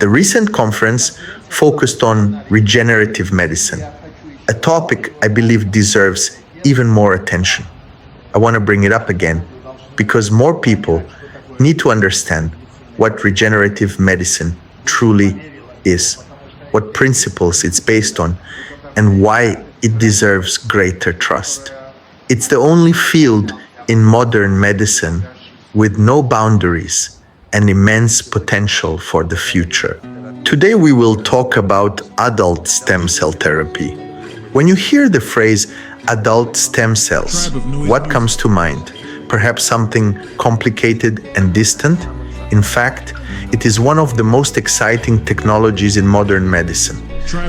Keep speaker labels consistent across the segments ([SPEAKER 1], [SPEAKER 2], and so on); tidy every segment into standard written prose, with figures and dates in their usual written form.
[SPEAKER 1] The recent conference focused on regenerative medicine, a topic I believe deserves even more attention. I want to bring it up again because more people need to understand what regenerative medicine truly is, what principles it's based on, and why it deserves greater trust. It's the only field in modern medicine with no boundaries and immense potential for the future. Today we will talk about adult stem cell therapy. When you hear the phrase adult stem cells, what comes to mind? Perhaps something complicated and distant? In fact, it is one of the most exciting technologies in modern medicine.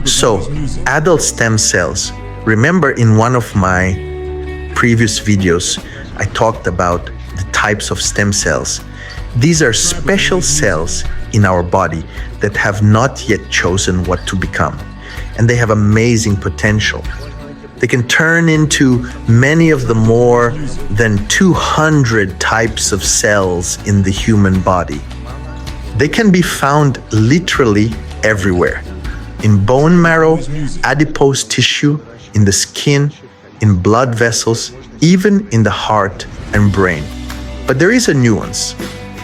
[SPEAKER 1] So, adult stem cells. Remember in one of my previous videos, I talked about the types of stem cells. These are special cells in our body that have not yet chosen what to become. And they have amazing potential. They can turn into many of the more than 200 types of cells in the human body. They can be found literally everywhere. In bone marrow, adipose tissue, in the skin, in blood vessels, even in the heart and brain. But there is a nuance.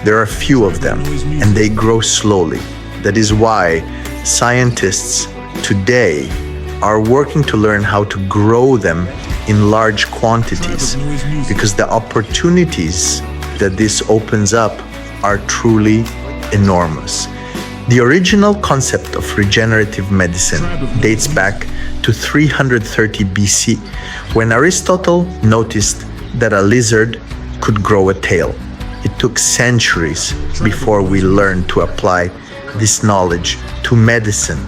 [SPEAKER 1] There are few of them, and they grow slowly. That is why scientists today are working to learn how to grow them in large quantities, because the opportunities that this opens up are truly enormous. The original concept of regenerative medicine dates back to 330 BC, when Aristotle noticed that a lizard could grow a tail. It took centuries before we learned to apply this knowledge to medicine.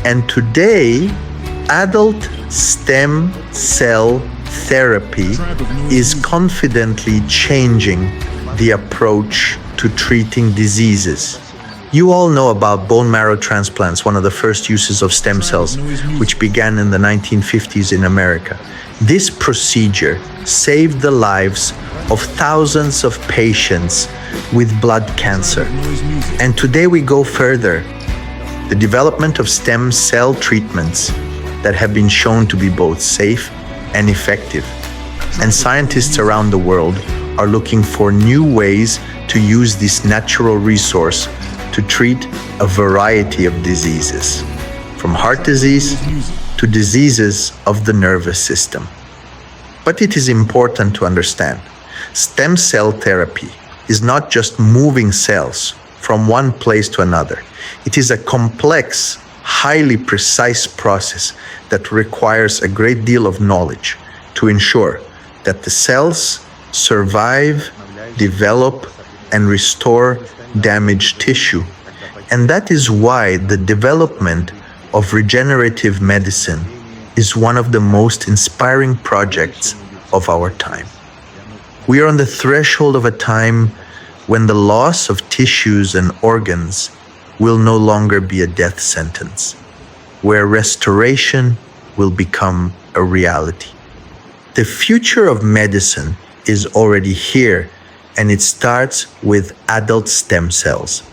[SPEAKER 1] And today, adult stem cell therapy is confidently changing the approach to treating diseases. You all know about bone marrow transplants, one of the first uses of stem cells, which began in the 1950s in America. This procedure saved the lives of thousands of patients with blood cancer. And today we go further. The development of stem cell treatments that have been shown to be both safe and effective. And scientists around the world are looking for new ways to use this natural resource to treat a variety of diseases, from heart disease to diseases of the nervous system. But it is important to understand, stem cell therapy is not just moving cells from one place to another. It is a complex, highly precise process that requires a great deal of knowledge to ensure that the cells survive, develop, and restore damaged tissue. And that is why the development of regenerative medicine is one of the most inspiring projects of our time. We are on the threshold of a time when the loss of tissues and organs will no longer be a death sentence, where restoration will become a reality. The future of medicine is already here, and it starts with adult stem cells.